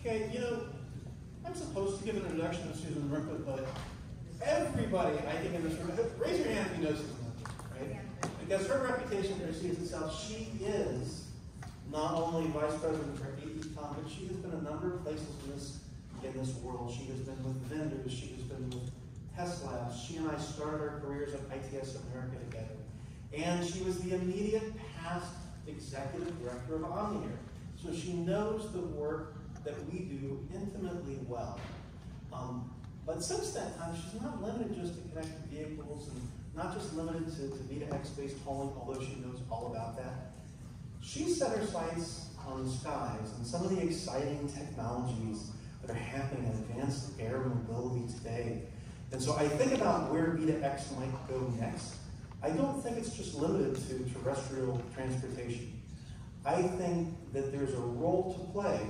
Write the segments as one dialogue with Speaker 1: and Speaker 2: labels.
Speaker 1: Okay, you know, I'm supposed to give an introduction to Suzanne Murtha, but everybody, I think, in this room, raise your hand if you know Suzanne Murtha, right? Because her reputation precedes itself. She is not only vice president for AECOM, but she has been a number of places in this world. She has been with vendors. She has been with test labs. She and I started our careers at ITS America together. And she was the immediate past executive director of OmniAir. So she knows the work that we do intimately well. But since that time, she's not limited just to connected vehicles and not just limited to V2X-based tolling, although she knows all about that. She set her sights on the skies and some of the exciting technologies that are happening in advanced air mobility today. And so I think about where V2X might go next. I don't think it's just limited to terrestrial transportation. I think that there's a role to play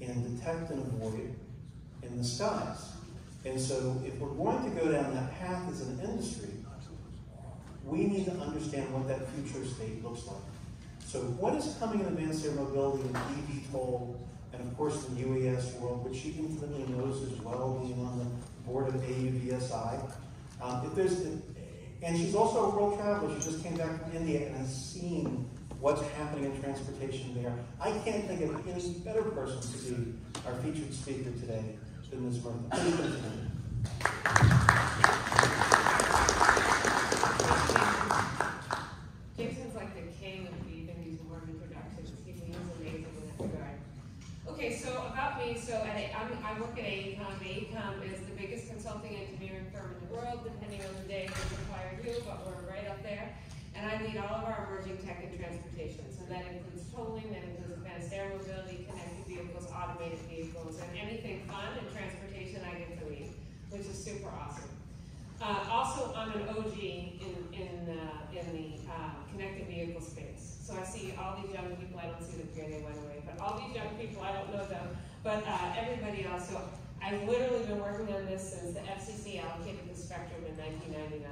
Speaker 1: in detect and avoid in the skies. And so if we're going to go down that path as an industry, we need to understand what that future state looks like. So what is coming in advanced air mobility and eVTOL, and of course the UAS world, which she intimately knows as well, being on the board of AUVSI. And she's also a world traveler. She just came back from India and has seen what's happening in transportation there. I can't think of any better person to be our featured speaker today than Ms. Murtha. Please continue.
Speaker 2: Jason's like the king of leaving these warm introductions. He's amazing in that regard. Okay, so about me, I work at AECOM. AECOM is the biggest consulting engineering firm in the world, depending on the day we acquire who, but we're right up there. And I lead all of our emerging tech in transportation. So that includes tolling, that includes advanced air mobility, connected vehicles, automated vehicles, and anything fun in transportation I get to lead, which is super awesome. Also, I'm an OG in the connected vehicle space. So I see all these young people, I don't see them here, they went away, but all these young people, I don't know them, but everybody else. So I've literally been working on this since the FCC allocated the spectrum in 1999.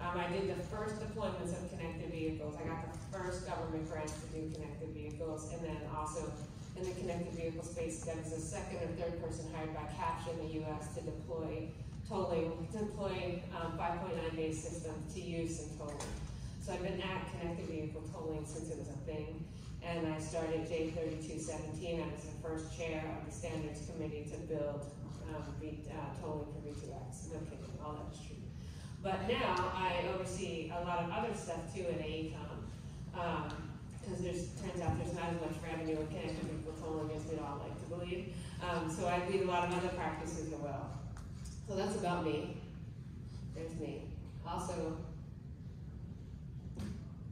Speaker 2: I did the first deployments of connected vehicles. I got the first government grants to do connected vehicles, and then also in the connected vehicle space, I was the second or third person hired by CAPTCHA in the US to deploy tolling, 5.9-based systems to use in tolling. So I've been at connected vehicle tolling since it was a thing, and I started J3217. I was the first chair of the standards committee to build tolling for V2X. No kidding, all that is true. But now I oversee a lot of other stuff too at AECOM, because turns out there's not as much revenue in connected vehicle tolling as we'd all like to believe. So I lead a lot of other practices as well. So that's about me. There's me. Also,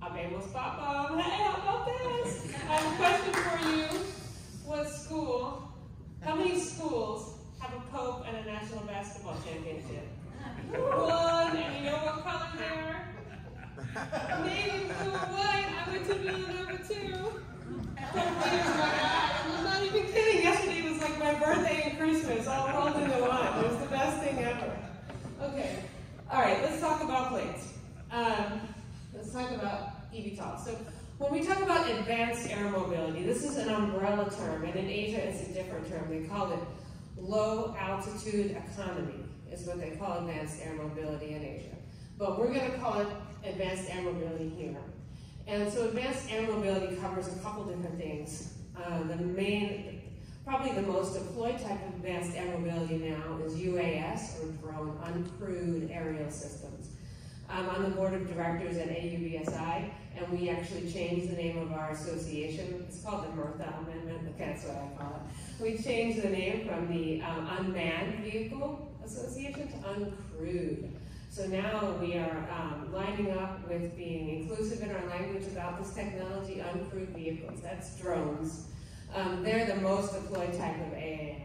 Speaker 2: I'm able to spot bomb. Hey, how about this? I have a question for you. How many schools have a Pope and a national basketball championship? One, and you know what color they are? Navy, blue, and white. I went to Villanova 2. I'm not even kidding. Yesterday was like my birthday and Christmas all rolled into one. It was the best thing ever. Okay. All right, let's talk about planes. Let's talk about eVTOL. So when we talk about advanced air mobility, this is an umbrella term, and in Asia it's a different term. They call it low altitude economy, is what they call advanced air mobility in Asia. But we're going to call it advanced air mobility here. And so advanced air mobility covers a couple different things. Probably the most deployed type of advanced air mobility now is UAS, or drone, uncrewed aerial systems. I'm on the board of directors at AUVSI, and we actually changed the name of our association. It's called the Murtha Amendment. Okay, that's what I call it. We changed the name from the Unmanned Vehicle Association to Uncrewed. So now we are lining up with being inclusive in our language about this technology, uncrewed vehicles. That's drones. They're the most deployed type of AAM.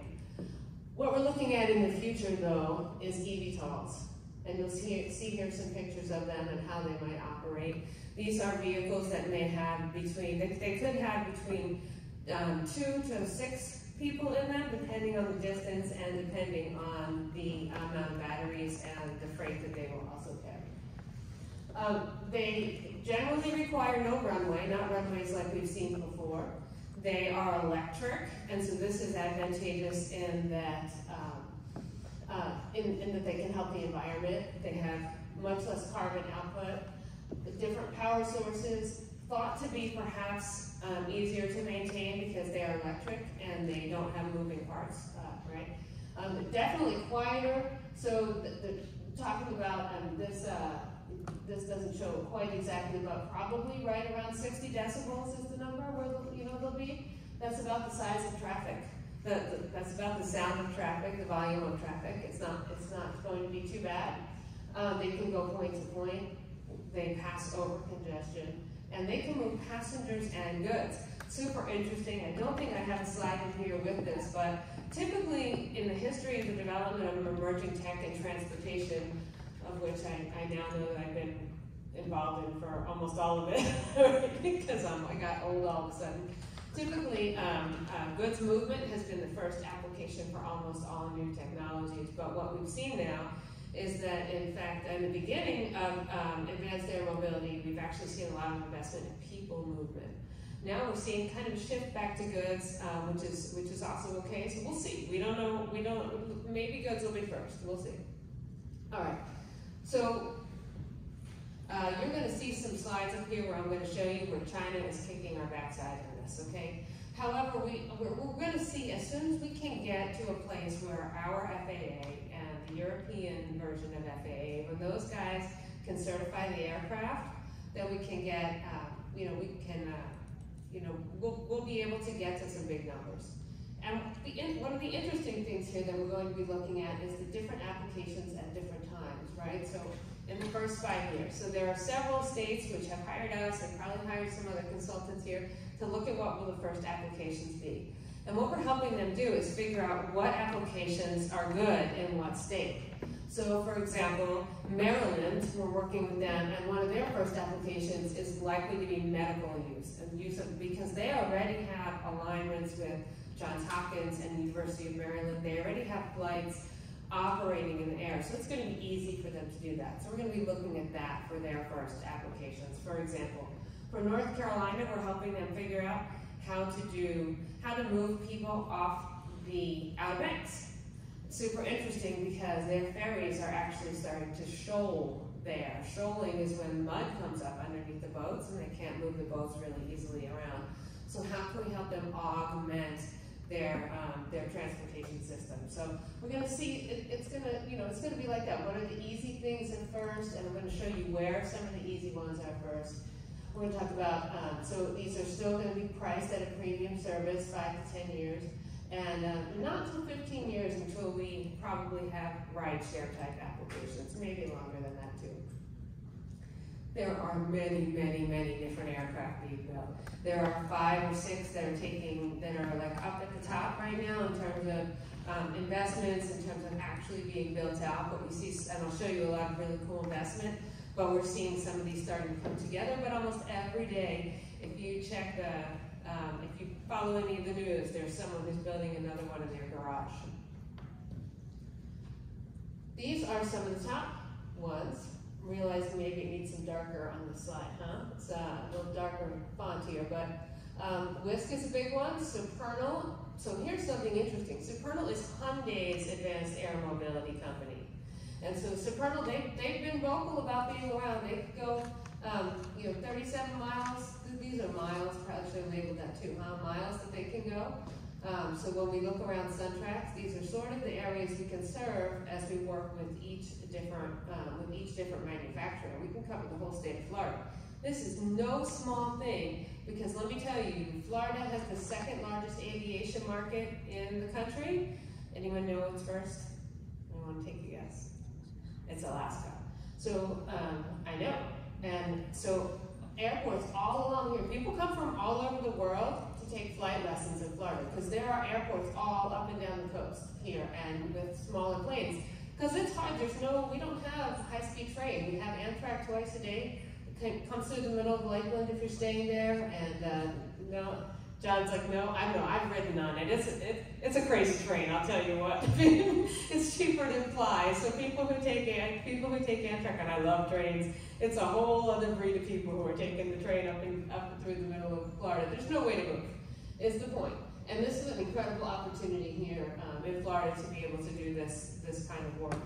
Speaker 2: What we're looking at in the future, though, is eVTOLs. And you'll see here some pictures of them and how they might operate. These are vehicles that may have they could have between 2 to 6 people in them, depending on the distance and depending on the amount of batteries and the freight that they will also carry. They generally require no runway, not runways like we've seen before. They are electric, and so this is advantageous in that in that they can help the environment. They have much less carbon output, different power sources, thought to be perhaps easier to maintain because they are electric and they don't have moving parts, right? Definitely quieter. So talking about this doesn't show quite exactly, but probably right around 60 decibels is the number where they'll be. That's about the size of traffic. That's about the sound of traffic, the volume of traffic. It's not going to be too bad. They can go point to point. They pass over congestion, and they can move passengers and goods. Super interesting. I don't think I have a slide in here with this, but typically in the history of the development of emerging tech and transportation, of which I now know that I've been involved in for almost all of it, because I got old all of a sudden. Typically, goods movement has been the first application for almost all new technologies, but what we've seen now is that, in fact, in the beginning of advanced air mobility, we've actually seen a lot of investment in people movement. Now we're seeing kind of a shift back to goods, which is also okay. So we'll see. We don't know. Maybe goods will be first. We'll see. All right. So you're going to see some slides up here where I'm going to show you where China is kicking our backside in this. Okay. However, we're going to see as soon as we can get to a place where our FAA and the European version of FAA, when those guys can certify the aircraft, then we can get, we'll be able to get to some big numbers. And one of the interesting things here that we're going to be looking at is the different applications at different times, right? So in the first 5 years. So there are several states which have hired us and probably hired some other consultants here to look at what will the first applications be. And what we're helping them do is figure out what applications are good in what state. So for example, Maryland, we're working with them, and one of their first applications is likely to be medical use because they already have alignments with Johns Hopkins and the University of Maryland. They already have flights operating in the air, so it's going to be easy for them to do that. So we're going to be looking at that for their first applications. For example, for North Carolina, we're helping them figure out how to move people off the Outer Banks. Super interesting because their ferries are actually starting to shoal there. Shoaling is when mud comes up underneath the boats and they can't move the boats really easily around. So how can we help them augment their transportation system? So we're going to see it's going to be like that. What are the easy things in first, and I'm going to show you where some of the easy ones are first. We're going to talk about so these are still going to be priced at a premium service, 5 to 10 years. And not until 15 years until we probably have rideshare type applications, maybe longer than that too. There are many, many, many different aircraft being built. There are 5 or 6 that are like up at the top right now in terms of investments, in terms of actually being built out. But we see, and I'll show you a lot of really cool investment, but we're seeing some of these starting to come together. But almost every day, if you check if you follow any of the news, there's someone who's building another one in their garage. These are some of the top ones. Realizing maybe it needs some darker on the slide, huh? It's a little darker font here, but Whisk is a big one. Supernal. So here's something interesting. Supernal is Hyundai's advanced air mobility company. And so Supernal, they've been vocal about being around. They could go 37 miles. These are miles, probably should have labeled that too, huh? Miles that they can go. So when we look around SunTrax, these are sort of the areas we can serve as we work with each different manufacturer. We can cover the whole state of Florida. This is no small thing because let me tell you, Florida has the second largest aviation market in the country. Anyone know what's first? Anyone take a guess? It's Alaska. So I know, and so airports all along here. People come from all over the world to take flight lessons in Florida because there are airports all up and down the coast here and with smaller planes. Because it's hard, we don't have high-speed train. We have Amtrak twice a day. It comes through the middle of Lakeland if you're staying there, and no, John's like, no, I've ridden on it. It's a crazy train, I'll tell you what. It's cheaper to fly. So people who take Amtrak, and I love trains, it's a whole other breed of people who are taking the train up through the middle of Florida. There's no way to move. is the point. And this is an incredible opportunity here in Florida to be able to do this kind of work.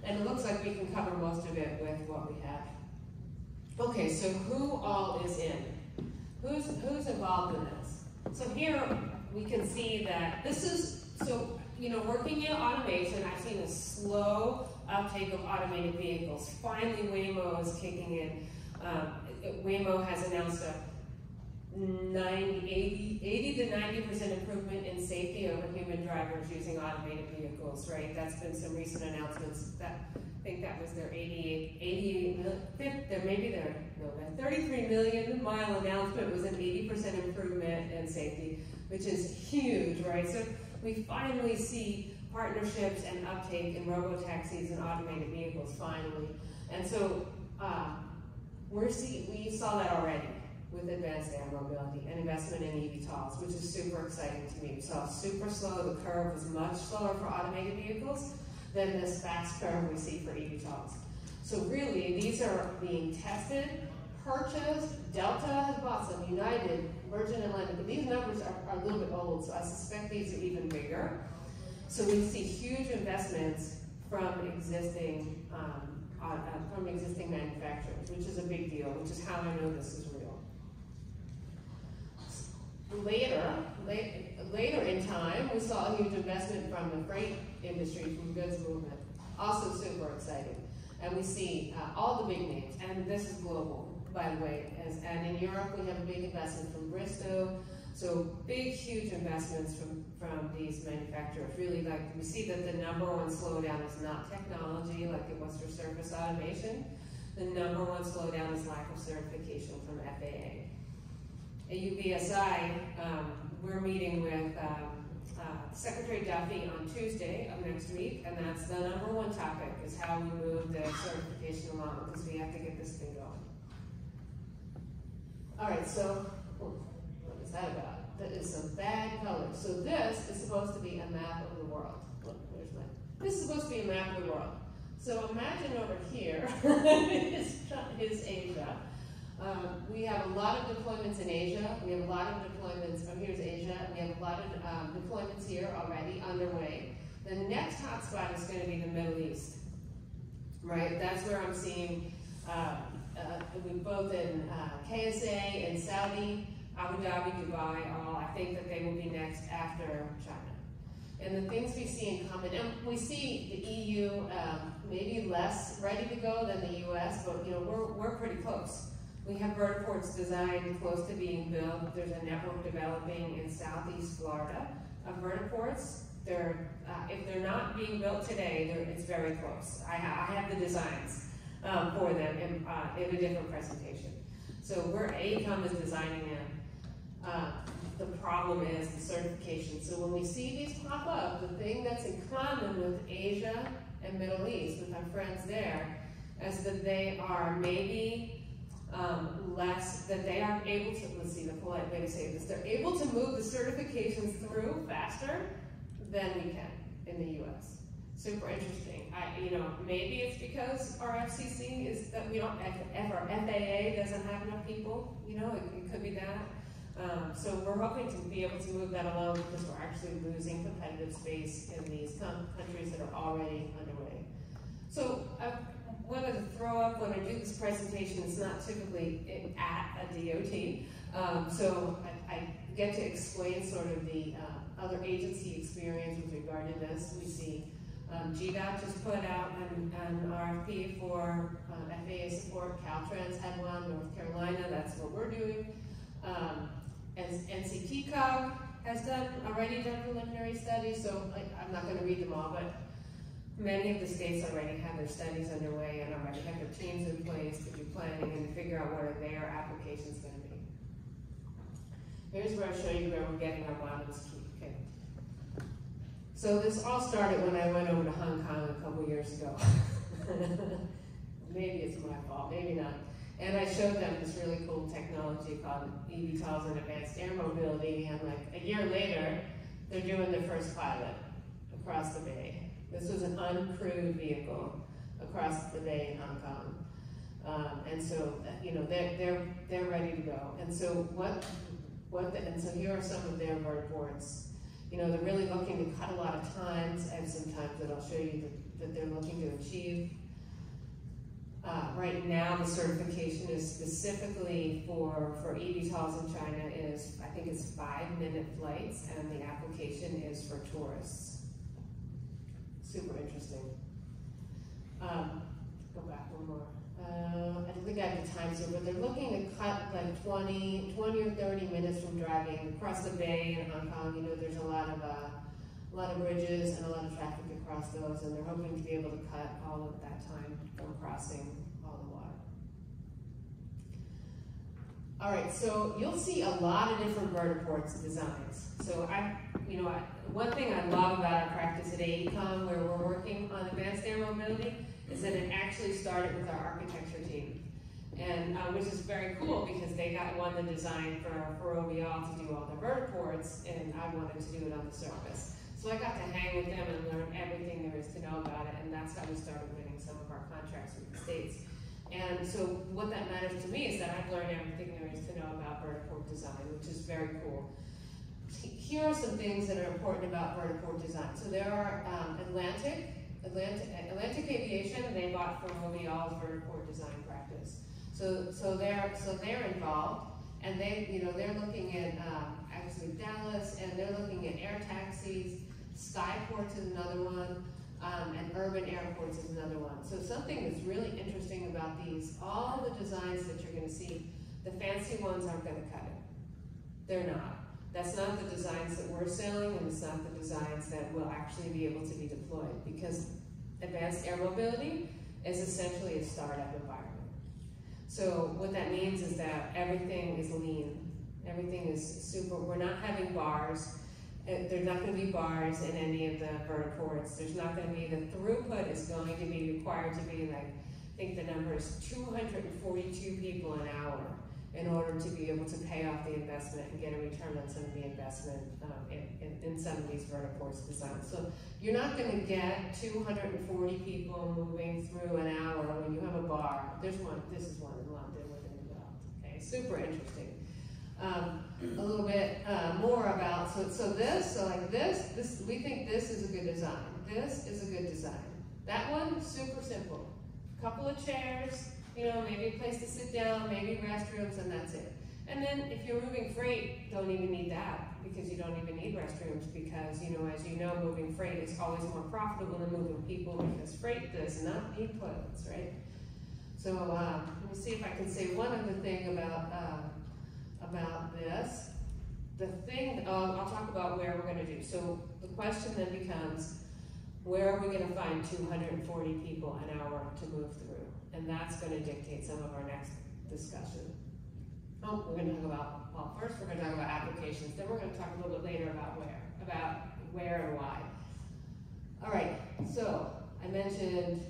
Speaker 2: And it looks like we can cover most of it with what we have. Okay, so who all is in? Who's involved in this? So here we can see that this is, so, working in automation, I've seen a slow uptake of automated vehicles. Finally, Waymo is kicking in. Waymo has announced a 80 to 90% improvement in safety over human drivers using automated vehicles, right? That's been some recent announcements. I think that was their 33 million mile announcement was an 80% improvement in safety, which is huge, right? So we finally see partnerships and uptake in robo-taxis and automated vehicles, finally. And so we saw that already with advanced air mobility and investment in eVTOLs, which is super exciting to me. We saw super slow, the curve was much slower for automated vehicles than this fast curve we see for eVTOLs. So really, these are being tested, purchased, Delta has bought some, United, Virgin Atlantic, but these numbers are a little bit old, so I suspect these are even bigger. So we see huge investments from existing manufacturers, which is a big deal, which is how I know this is real. Later in time, we saw a huge investment from the freight industry, from goods movement. Also super exciting. And we see all the big names, and this is global, by the way. And in Europe, we have a big investment from Bristow. So big, huge investments from these manufacturers. Really, like, we see that the #1 slowdown is not technology, like it was for surface automation. The #1 slowdown is lack of certification from FAA. At UBSI, we're meeting with Secretary Duffy on Tuesday of next week, and that's the #1 topic, is how we move the certification along, because we have to get this thing going. All right, so what is that about? That is some bad colors. So this is supposed to be a map of the world. Look, where's my? This is supposed to be a map of the world. So imagine over here is Asia. We have a lot of deployments in Asia. We have a lot of deployments, here's Asia. We have a lot of deployments here already underway. The next hotspot is going to be the Middle East, right? That's where I'm seeing, both in KSA and Saudi, Abu Dhabi, Dubai, I think that they will be next after China. And the things we see in common, and we see the EU maybe less ready to go than the US, but we're pretty close. We have vertiports designed close to being built. There's a network developing in Southeast Florida of vertiports. If they're not being built today, it's very close. I have the designs for them in a different presentation. So AECOM is designing them. The problem is the certification. So when we see these pop up, the thing that's in common with Asia and Middle East, with our friends there, is that they are maybe that they are able to, let's see the polite way to say this, they're able to move the certifications through faster than we can in the US. Super interesting. Maybe it's because our FCC is that we don't, our FAA doesn't have enough people, it could be that. So we're hoping to be able to move that along, because we're actually losing competitive space in these countries that are already underway. So I wanted to throw up, when I do this presentation, it's not typically at a DOT. So I get to explain sort of the other agency experience with regard to this. We see GDOT just put out an RFP for FAA support. Caltrans had one, North Carolina, that's what we're doing. As NCTCOG has already done preliminary studies, so I'm not going to read them all, but many of the states already have their studies underway and already have their teams in place to do planning and to figure out what are their applications going to be. Here's where I show you where we're getting our bottoms kicked. So this all started when I went over to Hong Kong a couple years ago. Maybe it's my fault, maybe not. And I showed them this really cool technology called eVTOLs and advanced air mobility, and like a year later, they're doing their first pilot across the bay. This was an uncrewed vehicle across the bay in Hong Kong. And so, they're ready to go. And so and so here are some of their vertiports. You know, they're really looking to cut a lot of times. I have some times that I'll show you that they're looking to achieve. Right now, the certification is specifically for eVTOLs in China is, I think it's 5-minute flights, and the application is for tourists. Super interesting. Go back one more. I don't think I have the times here, but they're looking to cut like 20 or 30 minutes from driving across the bay in Hong Kong. You know, there's a lot of bridges and a lot of traffic across those, and they're hoping to be able to cut all of that time from crossing all the water. All right, so you'll see a lot of different vertiports designs. So one thing I love about our practice at AECOM, where we're working on advanced air mobility, is that it actually started with our architecture team, and which is very cool because they won the design for OBL to do all the vertiports, and I wanted to do it on the surface. So I got to hang with them and learn everything there is to know about it, and that's how we started winning some of our contracts with the states. And so what that matters to me is that I've learned everything there is to know about vertiport design, which is very cool. Here are some things that are important about vertiport design. So there are Atlantic Aviation, they bought from OBL's vertiport design practice. So they're involved, and they're looking at actually Dallas, and they're looking at air taxis. Skyports is another one, and urban airports is another one. So something that's really interesting about these, all the designs that you're going to see, the fancy ones aren't going to cut it. They're not. That's not the designs that we're selling, and it's not the designs that will actually be able to be deployed, because advanced air mobility is essentially a startup environment. So what that means is that everything is lean. Everything is super, we're not having bars. There's not going to be bars in any of the vertiports. There's not going to be, the throughput is going to be required to be like, I think the number is 242 people an hour in order to be able to pay off the investment and get a return on some of the investment in some of these vertiports designs. So you're not going to get 240 people moving through an hour when you have a bar. There's one, this is one in London within the belt. Okay, super interesting. A little bit more about, this, we think this is a good design. This is a good design. That one, super simple. Couple of chairs, you know, maybe a place to sit down, maybe restrooms, and that's it. And then if you're moving freight, don't even need that, because you don't even need restrooms, because, you know, as you know, moving freight is always more profitable than moving people, because freight does not need toilets, right? So let me see if I can say one other thing about this. The thing, I'll talk about where we're going to do. So the question then becomes, where are we going to find 240 people an hour to move through? And that's going to dictate some of our next discussion. Oh, we're going to talk about, well, first we're going to talk about applications, then we're going to talk a little bit later about where and why. All right, so I mentioned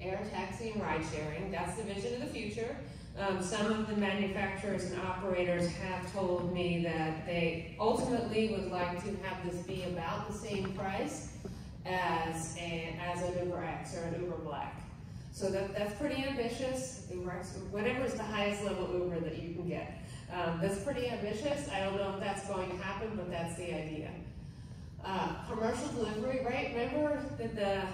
Speaker 2: air taxi and ride sharing. That's the vision of the future. Some of the manufacturers and operators have told me that they ultimately would like to have this be about the same price as an UberX or an Uber Black. So that's pretty ambitious. UberX, whatever is the highest level Uber that you can get. That's pretty ambitious. I don't know if that's going to happen, but that's the idea. Commercial delivery, right? Remember that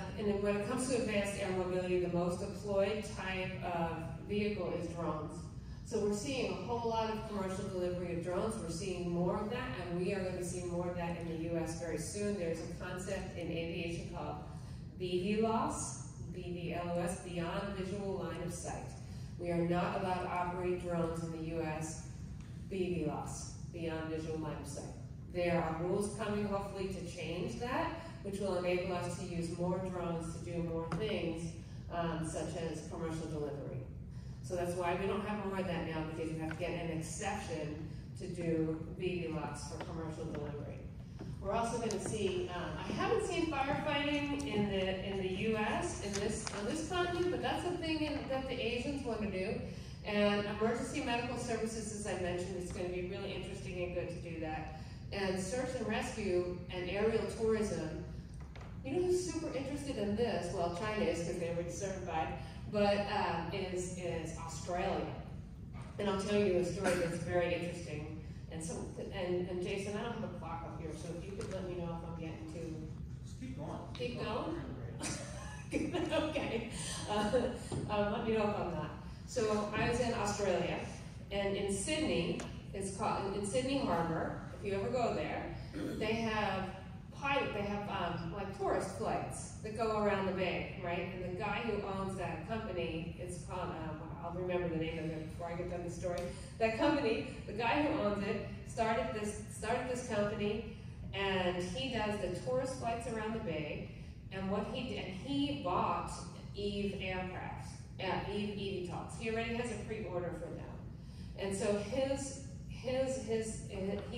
Speaker 2: when it comes to advanced air mobility, the most deployed type of vehicle is drones. So we're seeing a whole lot of commercial delivery of drones. We're seeing more of that, and we are going to see more of that in the US very soon. There's a concept in aviation called BVLOS, BVLOS, Beyond Visual Line of Sight. We are not allowed to operate drones in the US, BVLOS, Beyond Visual Line of Sight. There are rules coming, hopefully, to change that, which will enable us to use more drones to do more things, such as commercial delivery. So that's why we don't have more of that now, because you have to get an exception to do BVLOS for commercial delivery. We're also going to see, I haven't seen firefighting in the US on this continent, but that's a thing that the Asians want to do. And emergency medical services, as I mentioned, it's going to be really interesting and good to do that. And search and rescue and aerial tourism. You know who's super interested in this? Well, China is, because they're already certified, but is Australia. And I'll tell you a story that's very interesting. And so, and Jason, I don't have a clock up here, so if you could let me know if I'm getting too.
Speaker 1: Just keep going.
Speaker 2: Keep going? Okay. Let me know if I'm not. So I was in Australia, and in Sydney, it's called, in Sydney Harbor, if you ever go there, they have like tourist flights that go around the bay, right? And the guy who owns that company, it's called, I'll remember the name of it before I get done the story. That company, the guy who owns it, started this company, and he does the tourist flights around the bay. And what he did, he bought Eve aircraft, Eve eVTOLs. He already has a pre-order for them. And so he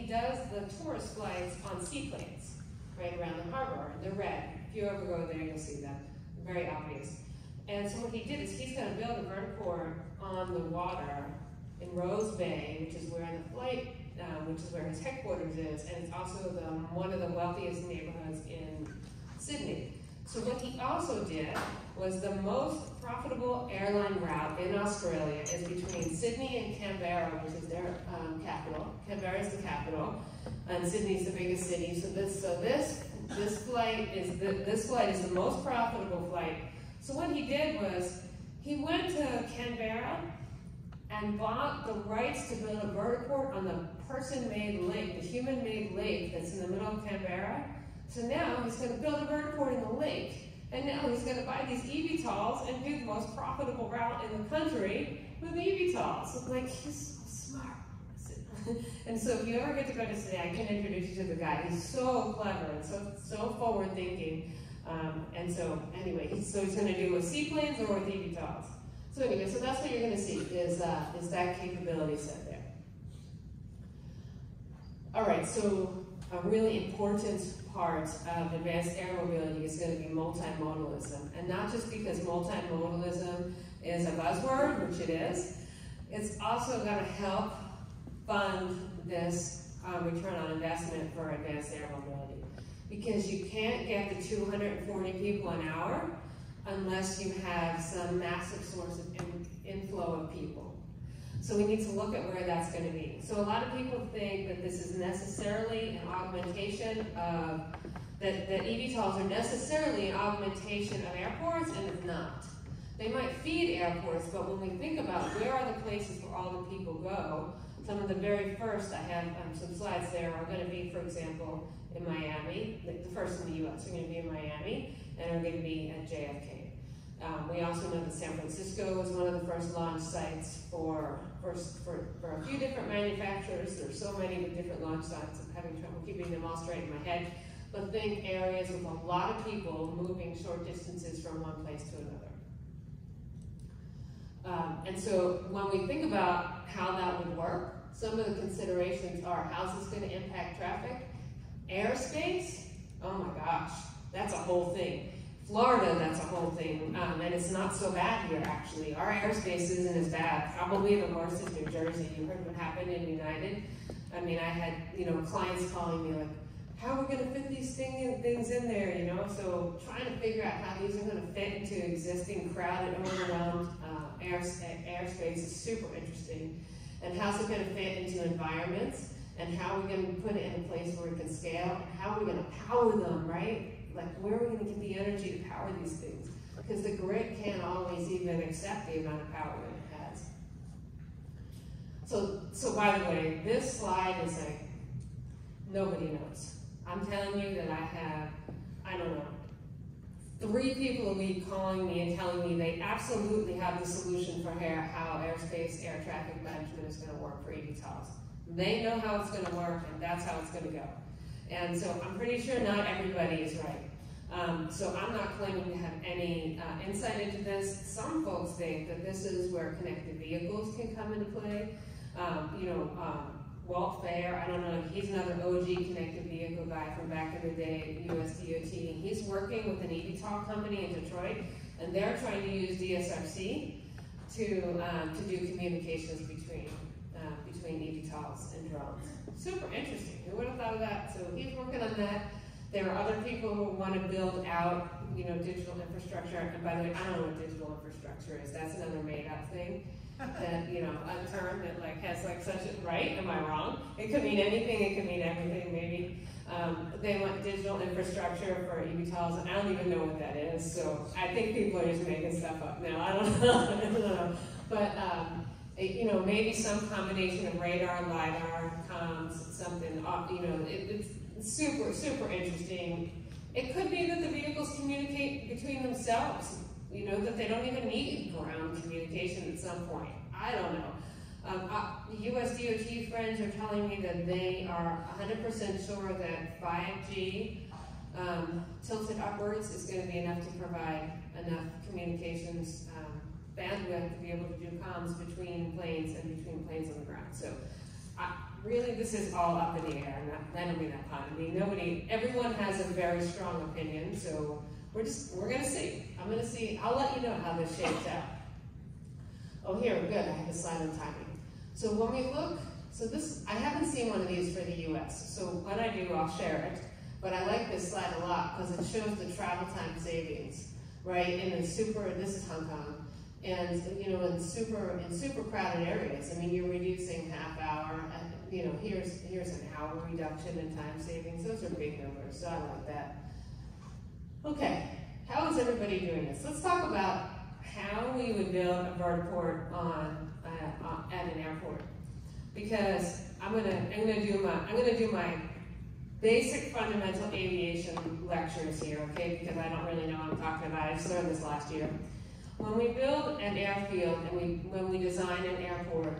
Speaker 2: does the tourist flights on seaplanes right around the harbor. They're red. If you ever go there, you'll see them. They're very obvious. And so what he did is he's going to build a vertiport on the water in Rose Bay, which is where the flight, which is where his headquarters is, and it's also one of the wealthiest neighborhoods in Sydney. So what he also did was the most profitable airline route in Australia is between Sydney and Canberra, which is their capital. Canberra is the capital, and Sydney is the biggest city. So this flight is the most profitable flight. So what he did was he went to Canberra and bought the rights to build a vertiport on the person-made lake, the human-made lake that's in the middle of Canberra. So now he's going to build a vertiport in the lake, and now he's going to buy these eVTOLs and do the most profitable route in the country with eVTOLs. Like, he's so smart. And so if you ever get to go to Sydney, I can introduce you to the guy. He's so clever and so forward-thinking. And so anyway, he's going to do with seaplanes or with eVTOLs. So anyway, so that's what you're going to see is that capability set there. All right, so a really important part of advanced air mobility is going to be multimodalism. And not just because multimodalism is a buzzword, which it is, it's also going to help fund this return on investment for advanced air mobility. Because you can't get the 240 people an hour unless you have some massive source of inflow of people. So we need to look at where that's going to be. So a lot of people think that this is necessarily an augmentation of, that eVTOLs are necessarily an augmentation of airports, and it's not. They might feed airports, but when we think about where are the places where all the people go, some of the very first, I have some slides there, are going to be, for example, in Miami. The first in the US are going to be in Miami, and are going to be at JFK. We also know that San Francisco was one of the first launch sites for a few different manufacturers. There's so many with different launch sites. I'm having trouble keeping them all straight in my head. But think areas with a lot of people moving short distances from one place to another. And so when we think about how that would work, some of the considerations are, how's this going to impact traffic? Airspace? Oh my gosh, that's a whole thing. Florida, that's a whole thing, and it's not so bad here, actually. Our airspace isn't as bad. Probably the worst is New Jersey. You heard what happened in United? I mean, I had, clients calling me like, how are we going to fit these things in there, So trying to figure out how these are going to fit into existing crowded, overwhelmed airspace is super interesting. And how's it going to fit into environments? And how are we going to put it in a place where it can scale? And how are we going to power them, right? Like, where are we going to get the energy to power these things? Because the grid can't always even accept the amount of power that it has. So by the way, this slide is like, nobody knows. I'm telling you that I have, I don't know, 3 people a week calling me and telling me they absolutely have the solution for how airspace, air traffic management is going to work for eVTOLs. They know how it's going to work, and that's how it's going to go. And so I'm pretty sure not everybody is right. So I'm not claiming to have any insight into this. Some folks think that this is where connected vehicles can come into play. Walt Fair, I don't know, he's another OG connected vehicle guy from back in the day at US DOT. He's working with an eVTOL company in Detroit, and they're trying to use DSRC to do communications between eVTOLs and drones. Super interesting. Who would have thought of that? So he's working on that. There are other people who want to build out, digital infrastructure. And by the way, I don't know what digital infrastructure is. That's another made-up thing. that, you know, a term that like has like such a, right? Am I wrong? It could mean anything, it could mean everything, maybe. They want digital infrastructure for eVTOLs, and I don't even know what that is, so I think people are just making stuff up now. I don't know. I don't know. But, you know, maybe some combination of radar, LiDAR, comms, something, you know, it's super, super interesting. It could be that the vehicles communicate between themselves, you know, that they don't even need ground communication at some point. I don't know. US DOT friends are telling me that they are 100% sure that 5G tilted upwards is going to be enough to provide enough communications bandwidth to be able to do comms between planes and between planes on the ground. So really this is all up in the air, I don't mean that pun. I mean, everyone has a very strong opinion, so we're going to see. I'm going to see, I'll let you know how this shapes out. Oh, here, good, I have a slide on timing. So when we look, so this, I haven't seen one of these for the US, so when I do, I'll share it. But I like this slide a lot because it shows the travel time savings, right? And this is Hong Kong, and you know, in super crowded areas. I mean, you're reducing half hour, and you know, here's an hour reduction in time savings. Those are big numbers, so I like that. Okay, how is everybody doing this? Let's talk about how we would build a vertiport at an airport, because I'm gonna do my basic fundamental aviation lectures here, okay? Because I don't really know what I'm talking about. I just learned this last year. When we build an airfield and when we design an airport,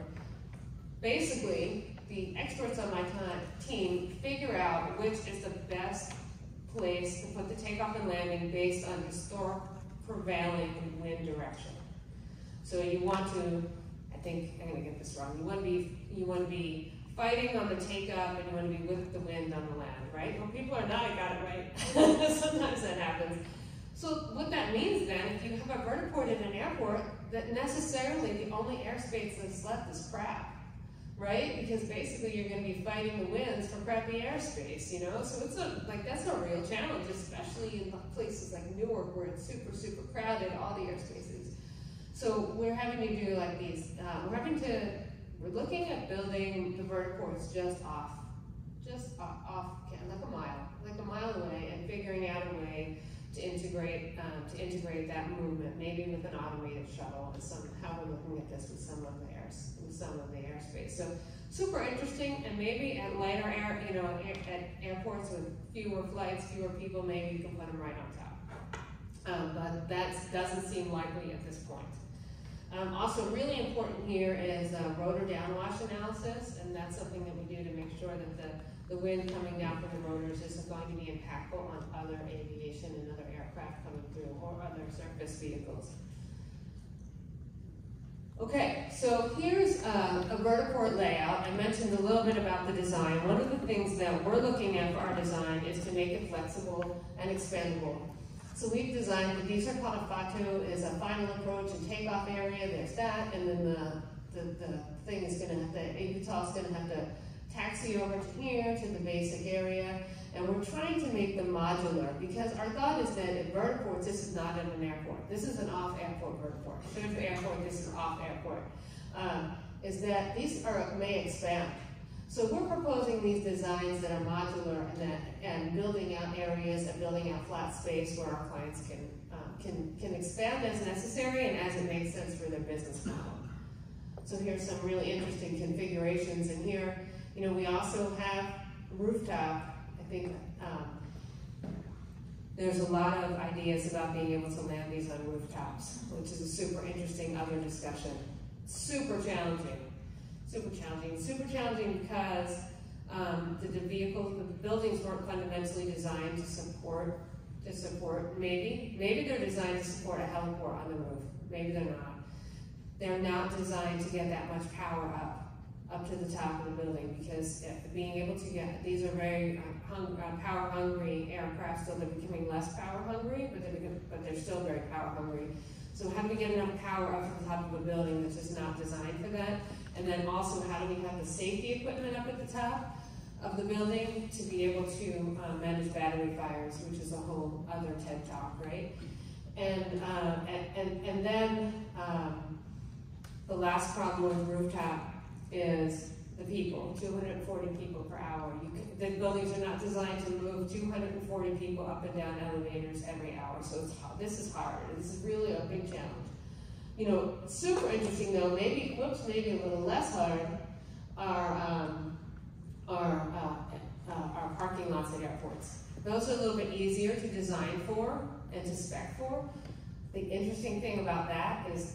Speaker 2: basically the experts on my team figure out which is the best place to put the takeoff and landing based on historic prevailing wind direction. So you want to, I think I'm going to get this wrong. You want to be fighting on the takeoff, and you want to be with the wind on the land, right? Well, people are not. I got it right. Sometimes that happens. So what that means then, if you have a vertiport in an airport, that necessarily the only airspace that's left is crap, right? Because basically you're going to be fighting the winds for crappy airspace, you know? So it's that's a real challenge, especially in places like Newark where it's super, super crowded, all the airspaces. So we're having to do like these, we're looking at building the vertiports just off, like a mile away, and figuring out a way to integrate that movement, maybe with an automated shuttle, and how we're looking at this with some of the airspace. So super interesting, and maybe at lighter air, you know, at airports with fewer flights, fewer people, maybe you can put them right on top. But that doesn't seem likely at this point. Also really important here is rotor downwash analysis, and that's something that we do to make sure that the wind coming down from the rotors isn't going to be impactful on other aviation and other aircraft coming through, or other surface vehicles. Okay, so here's a vertiport layout. I mentioned a little bit about the design. One of the things that we're looking at for our design is to make it flexible and expandable. So we've designed, these are called a FATU, is a final approach and takeoff area, there's that, and then the thing is going to have to, eVTOL is going to have to taxi over to here, to the basic area, and we're trying to make them modular, because our thought is that at vertiports, this is not at an airport. This is an off-airport vertiport. I showed you airport, this is off-airport. Is that these may expand. So we're proposing these designs that are modular and building out areas and building out flat space where our clients can expand as necessary and as it makes sense for their business model. So here's some really interesting configurations in here. You know, we also have rooftop. I think there's a lot of ideas about being able to land these on rooftops, which is a super interesting other discussion. Super challenging. Super challenging because the buildings weren't fundamentally designed to support, maybe they're designed to support a heliport on the roof. Maybe they're not. They're not designed to get that much power up to the top of the building, because being able to get, these are very power hungry aircraft, so they're becoming less power hungry, but they're still very power hungry. So how do we get enough power up to the top of a building that's just not designed for that? And then also, how do we have the safety equipment up at the top of the building to be able to manage battery fires, which is a whole other TED talk, right? And then The last problem with rooftop is the people, 240 people per hour. The buildings are not designed to move 240 people up and down elevators every hour, so this is hard. This is really a big challenge. You know, super interesting though, maybe a little less hard, are parking lots at airports. Those are a little bit easier to design for and to spec for. The interesting thing about that is,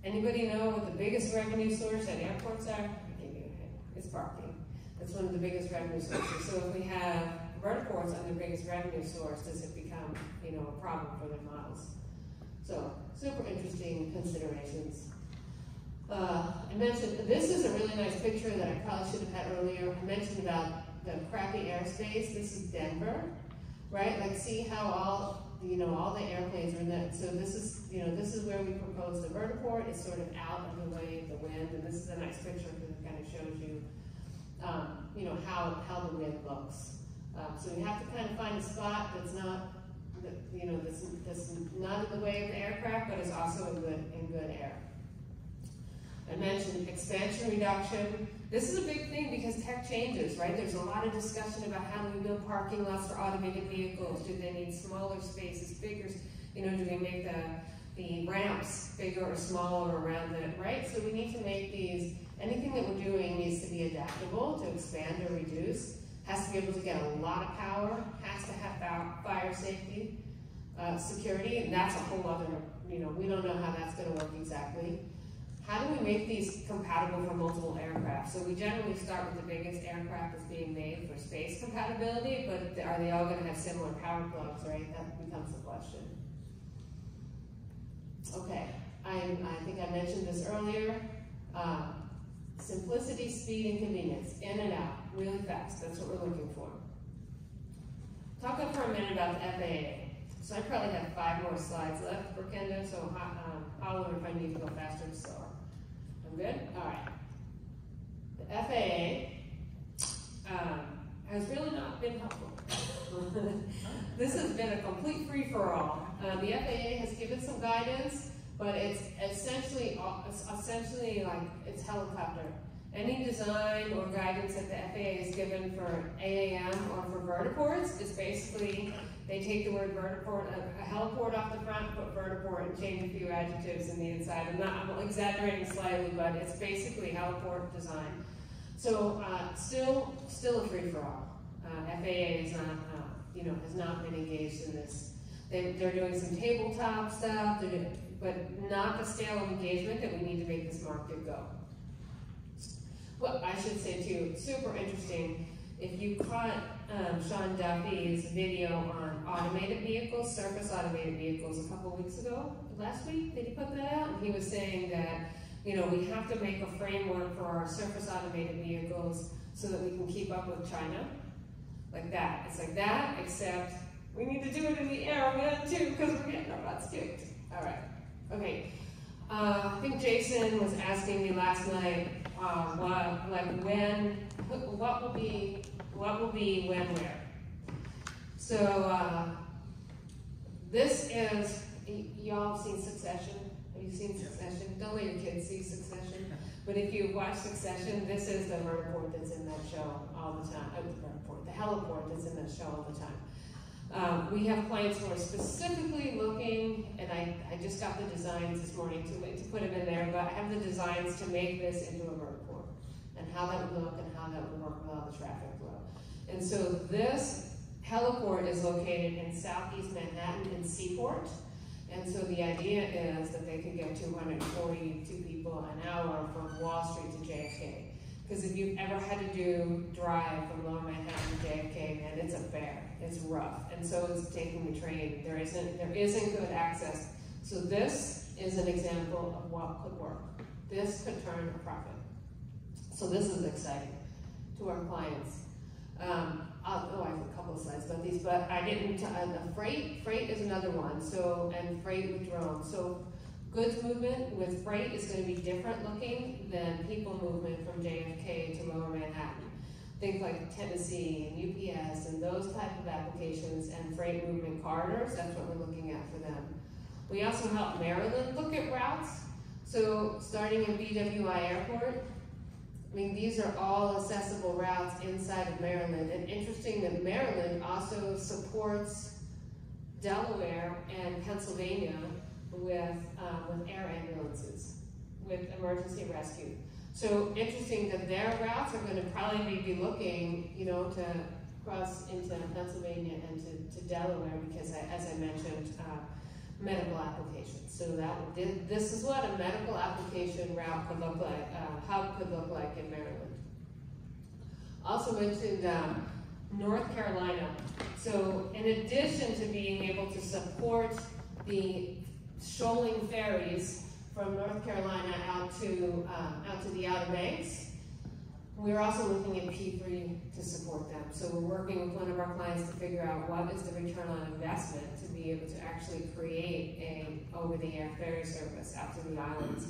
Speaker 2: anybody know what the biggest revenue source at airports are? I'll give you a hint. It's parking. That's one of the biggest revenue sources. So if we have vertiports on the biggest revenue source, does it become, you know, a problem for their models? So super interesting considerations. I mentioned, this is a really nice picture that I probably should have had earlier. I mentioned about the crappy airspace. This is Denver, right? Like, see how all the airplanes are in that. So this is, this is where we propose the vertiport. It's sort of out of the way of the wind, and this is a nice picture because it kind of shows you, how the wind looks. So you have to kind of find a spot that's not, that's not in the way of the aircraft, but is also in good air. I mentioned expansion reduction. This is a big thing because tech changes, right? There's a lot of discussion about how do we build parking lots for automated vehicles. Do they need smaller spaces, bigger? Do we make the ramps bigger or smaller around it, right? So we need to make these, anything that we're doing needs to be adaptable to expand or reduce, has to be able to get a lot of power, has to have fire safety, security, and that's a whole other, we don't know how that's gonna work exactly. How do we make these compatible for multiple aircraft? So we generally start with the biggest aircraft that's being made for space compatibility, but are they all going to have similar power plugs, right? That becomes the question. Okay, I think I mentioned this earlier. Simplicity, speed, and convenience. In and out, really fast. That's what we're looking for. Talk for a minute about the FAA. So I probably have 5 more slides left for Kenda, so I'll learn if I need to go faster or slower. I'm good? All right. The FAA has really not been helpful. This has been a complete free-for-all. The FAA has given some guidance, but it's essentially like it's helicopter. Any design or guidance that the FAA has given for AAM or for vertiports is basically, they take the word vertiport, a heliport off the front, put vertiport, and change a few adjectives in the inside. I'm exaggerating slightly, but it's basically heliport design. So still a free-for-all. FAA is not, has not been engaged in this. They're doing some tabletop stuff, but not the scale of engagement that we need to make this market go. Well, I should say too, super interesting. If you caught Sean Duffy's video on automated vehicles, surface automated vehicles, a couple weeks ago, last week, did he put that out? And he was saying that, we have to make a framework for our surface automated vehicles so that we can keep up with China. Like that. It's like that, except we need to do it in the air again too, because we're getting our butts kicked. All right. Okay. I think Jason was asking me last night, what will be when, where. So this is, y'all have seen Succession? Have you seen Succession? Don't let your kids see Succession. But if you watch Succession, this is the vertiport that's in that show all the time. The heliport that's in that show all the time. We have clients who are specifically looking, and I just got the designs this morning to put them in there, but I have the designs to make this into a vertiport, and how that would look and how that would work with all the traffic flow. And so this heliport is located in southeast Manhattan in Seaport, and so the idea is that they could get 242 people an hour from Wall Street to JFK. Because if you've ever had to drive from Lower Manhattan to JFK, man, it's a bear. It's rough. And so is taking the train. There isn't good access. So this is an example of what could work. This could turn a profit. So this is exciting to our clients. I have a couple of slides about these, but I didn't, freight is another one. So, and freight with drones. So goods movement with freight is going to be different looking than people movement from JFK to Lower Manhattan. Think like Tennessee and UPS and those type of applications, and freight movement corridors, that's what we're looking at for them. We also help Maryland look at routes. So starting in BWI Airport, I mean, these are all accessible routes inside of Maryland. And interesting that Maryland also supports Delaware and Pennsylvania with air ambulances, with emergency rescue. So interesting that their routes are going to probably be looking, you know, to cross into Pennsylvania and to Delaware because, as I mentioned, medical applications. So this is what a medical application route could look like, hub could look like in Maryland. Also mentioned North Carolina. So in addition to being able to support the shoaling ferries from North Carolina out to the Outer Banks, we're also looking at P3 to support them. So we're working with one of our clients to figure out what is the return on investment to be able to actually create a over-the-air ferry service out to the islands.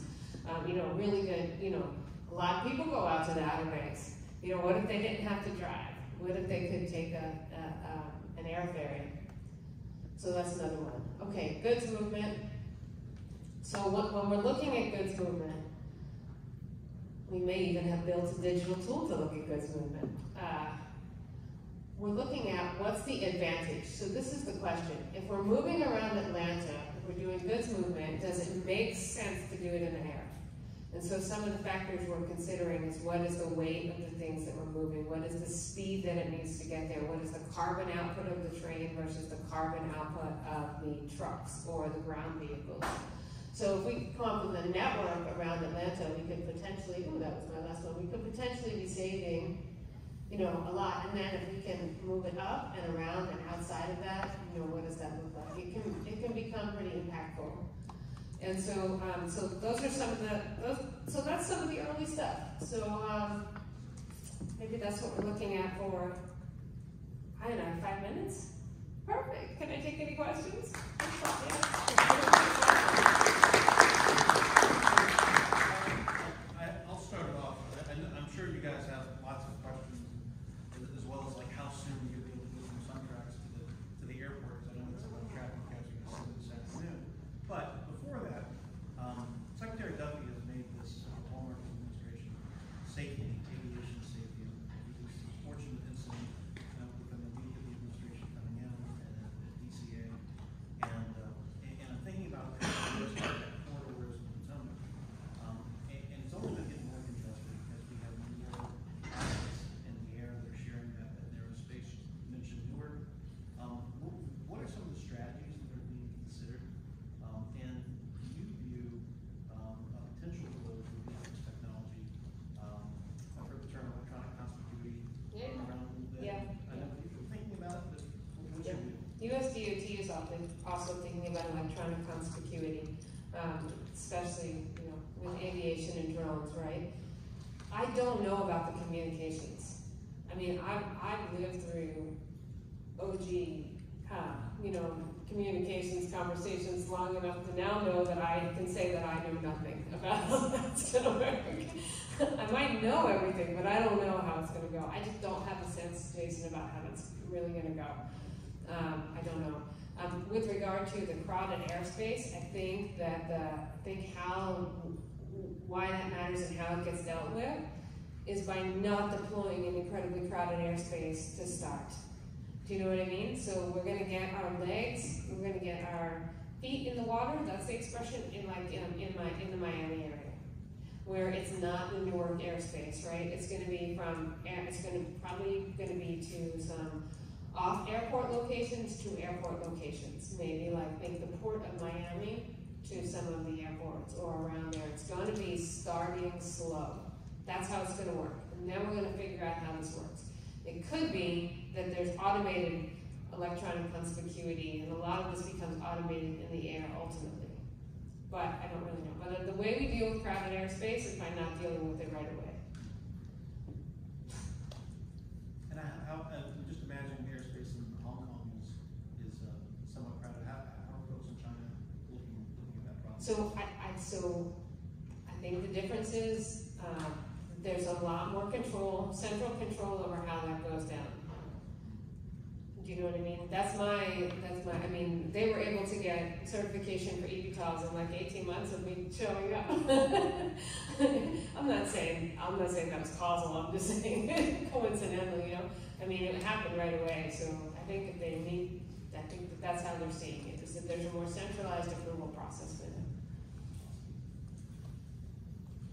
Speaker 2: You know, really good, you know, a lot of people go out to the Outer Banks. You know, what if they didn't have to drive? What if they could take an air ferry? So that's another one. Okay, goods movement. So when we're looking at goods movement, we may even have built a digital tool to look at goods movement. We're looking at what's the advantage. So this is the question. If we're moving around Atlanta, if we're doing goods movement, does it make sense to do it in the air? And so some of the factors we're considering is what is the weight of the things that we're moving? What is the speed that it needs to get there? What is the carbon output of the train versus the carbon output of the trucks or the ground vehicles? So if we come up with a network around Atlanta, we could potentially, oh, that was my last one, we could potentially be saving, you know, a lot. And then if we can move it up and around and outside of that, you know, what does that look like? It can become pretty impactful. And so, so those are some of so that's some of the early stuff. So maybe that's what we're looking at for, I don't know, 5 minutes? Perfect. Can I take any questions?
Speaker 3: I'll start it off. I'm sure you guys have lots of questions, as well as like how soon you'll be able to move from Suntracks to the airport. I know it's a lot of traffic as you can see this afternoon. But before that, Secretary Duffy has made this hallmark of the administration: safety, aviation safety. He was a fortunate incident within the week of the administration coming in at DCA, and I'm thinking about those corridors in Potomac, and it's only been getting more congested because we have more assets in the air that are sharing that narrow space. You mentioned Newark. What are some of the strategies that are being considered, and do you view a potential role for this technology? I've heard the term electronic conspicuity around a little bit.
Speaker 2: Yeah.
Speaker 3: I know people are thinking about it, but what's your view?
Speaker 2: US DOT is also thinking about electronic conspicuity, especially, you know, with aviation and drones, right? I don't know about the communications. I mean, I've lived through OG, you know, communications conversations long enough to now know that I can say that I know nothing about how that's going to work. I might know everything, but I don't know how it's going to go. I just don't have a sense, Jason, about how it's really going to go. I don't know. With regard to the crowded airspace, I think that why that matters and how it gets dealt with is by not deploying an incredibly crowded airspace to start. Do you know what I mean? So we're going to get our legs, we're going to get our feet in the water. That's the expression in the Miami area, where it's not the Newark airspace, right? It's going to be probably going to be to some off airport locations to airport locations, maybe like the port of Miami to some of the airports or around there. It's going to be starting slow. That's how it's going to work. And then we're going to figure out how this works. It could be that there's automated electronic conspicuity, and a lot of this becomes automated in the air ultimately. But I don't really know. But the way we deal with crowded airspace is by not dealing with it right away.
Speaker 3: And I'm just imagining the airspace in Hong Kong is somewhat crowded. How are folks in China looking at that problem?
Speaker 2: So I think the difference is there's a lot more control, central control over how that goes down. Do you know what I mean? I mean, they were able to get certification for eVTOLs in like 18 months of me showing up. I'm not saying that was causal, I'm just saying coincidental, you know? I mean, it happened right away, so I think that that's how they're seeing it, is that there's a more centralized approval process for them.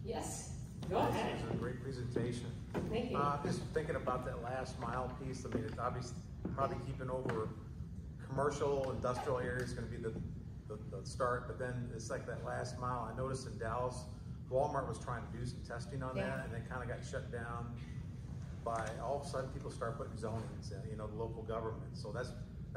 Speaker 2: Yes, go ahead.
Speaker 4: It was a great presentation.
Speaker 2: Thank you.
Speaker 4: Just thinking about that last mile piece, I mean, it's obviously probably keeping over commercial, industrial areas is going to be the start, but then it's like that last mile. I noticed in Dallas, Walmart was trying to do some testing on that, and then kind of got shut down by all of a sudden people start putting zonings in, you know, the local government. So that's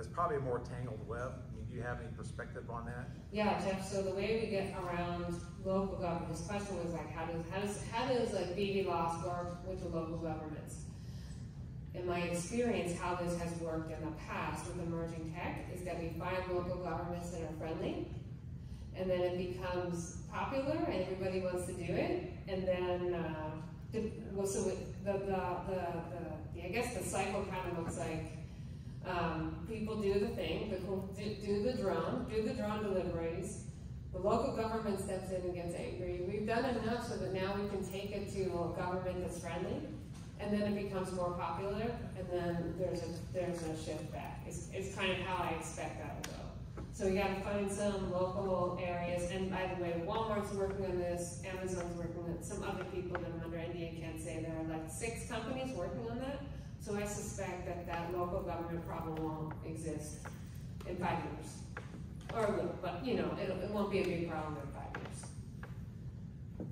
Speaker 4: probably a more tangled web. I mean, do you have any perspective on that?
Speaker 2: Yeah, Jeff, so the way we get around local government, this question was like, how does like BVLOS work with the local governments? In my experience, how this has worked in the past with emerging tech is that we find local governments that are friendly, and then it becomes popular and everybody wants to do it, and then I guess the cycle kind of looks like people do the thing, do the drone deliveries. The local government steps in and gets angry. We've done enough so that now we can take it to a government that's friendly, and then it becomes more popular, and then there's a shift back. It's kind of how I expect that will go. So we got to find some local areas, and by the way, Walmart's working on this, Amazon's working on it, some other people that I'm under NDA can't say. There are like 6 companies working on that. So I suspect that local government problem won't exist in 5 years. Or it will, but you know, it won't be a big problem in 5 years.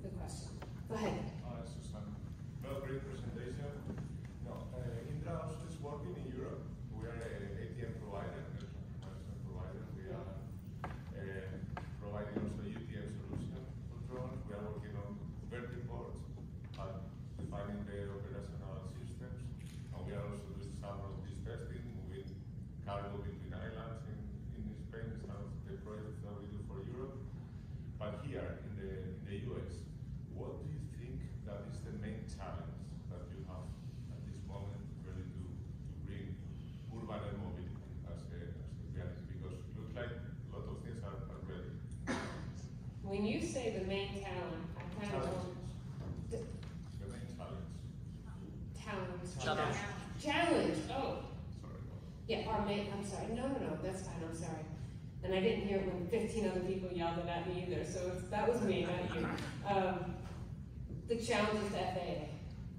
Speaker 2: Good question. Go ahead.
Speaker 5: Suzanne, well, great presentation. No, Indra is working in Europe. We are an ATM provider, management provider. We are providing also UTM solution for drones. We are working on vertiports, defining the operational systems, and we are also doing some of this testing, moving cargo between islands in Spain, some of the projects that we do for Europe. But here in the US, what do you think that is the main challenge that you have at this moment really to bring urban air mobility as a reality? Because it looks like a lot of things are ready.
Speaker 2: When you say the main talent, I kind of don't.
Speaker 5: The main challenge.
Speaker 2: Talent. Challenge. Oh.
Speaker 5: Sorry.
Speaker 2: Yeah, I'm sorry. No, that's fine. I'm sorry. And I didn't hear it when 15 other people yelled it at me either. So that was me, not you. The challenge is the FAA.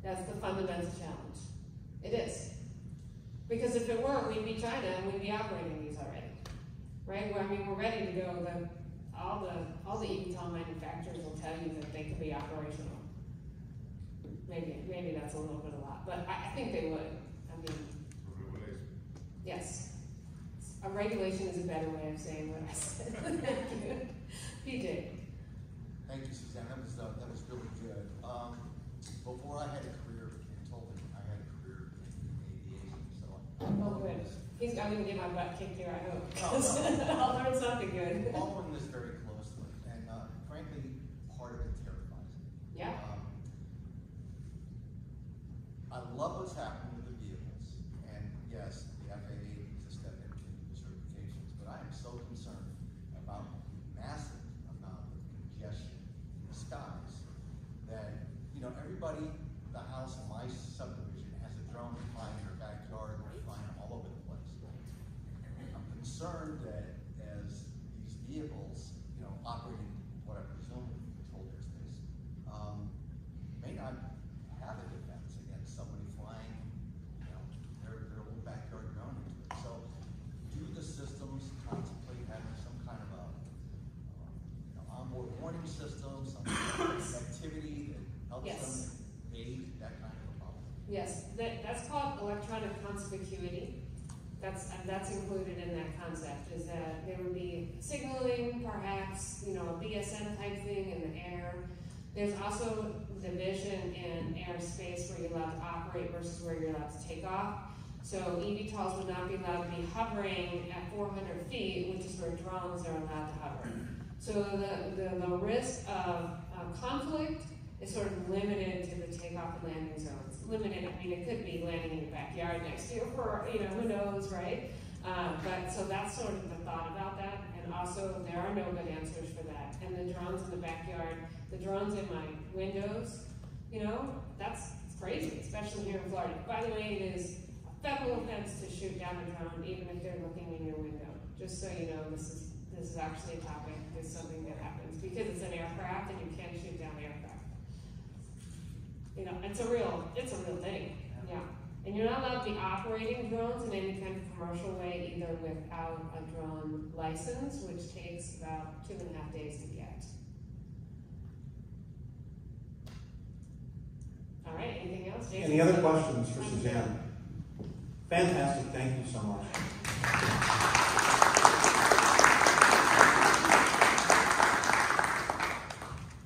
Speaker 2: That's the fundamental challenge. It is. Because if it weren't, we'd be China and we'd be operating these already. Right? Well, I mean, we're ready to go. All the eVTOL manufacturers will tell you that they can be operational. Maybe that's a little bit a lot, but I think they would. I mean,
Speaker 5: Regulation.
Speaker 2: yes. A regulation is a better way of saying what I said. Thank you. PJ.
Speaker 6: Thank you, Suzanne. That was really good. Before I had a career in tolling, I had a career in aviation. So
Speaker 2: Oh, good. I'm going to get my butt kicked here, I hope.
Speaker 6: No.
Speaker 2: I'll learn something good.
Speaker 6: Following this very closely, and frankly, part of it terrifies me.
Speaker 2: Yeah.
Speaker 6: I love what's happening with the vehicles, and yes, the FAA needs to step into the certifications, but I am so concerned about the massive amount of congestion in the skies that, you know, everybody, the house in my subdivision has a drone flying in their backyard, and they're flying all over the place. I'm concerned that as these vehicles, you know, operating what I presume in controlled airspace, may not have a defense against somebody flying, you know, their little backyard drone into it. So, do the systems contemplate having some kind of a, you know, onboard warning system, some kind of activity that helps
Speaker 2: Yes.
Speaker 6: them aid that kind of a problem?
Speaker 2: Yes, that's called electronic conspicuity. That's included in that concept, is that there would be signaling, perhaps, you know, a BSN type thing in the air. There's also division in airspace where you're allowed to operate versus where you're allowed to take off. So eVTOLs would not be allowed to be hovering at 400 feet, which is where drones are allowed to hover. So the risk of conflict is sort of limited to the takeoff and landing zones. Limited, I mean, it could be landing in your backyard next to you for, who knows, right? But so that's sort of the thought about that. And also, there are no good answers for that. And the drones in the backyard, the drones in my windows, that's crazy, especially here in Florida. By the way, it is a federal offense to shoot down a drone, even if they're looking in your window. Just so you know, this is actually a topic. It's something that happens because it's an aircraft and you can't shoot down aircraft. It's a real thing. Yeah. And you're not allowed to be operating drones in any kind of commercial way, either without a drone license, which takes about 2.5 days to get. All right, anything else? Jason?
Speaker 1: Any other questions for Suzanne? Fantastic, thank you so much.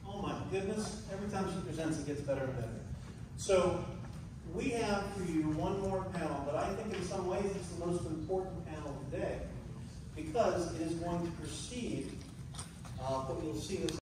Speaker 1: Oh my goodness, every time she presents it gets better and better. So, we have for you one more panel, but I think in some ways it's the most important panel today because it is going to precede what you'll see this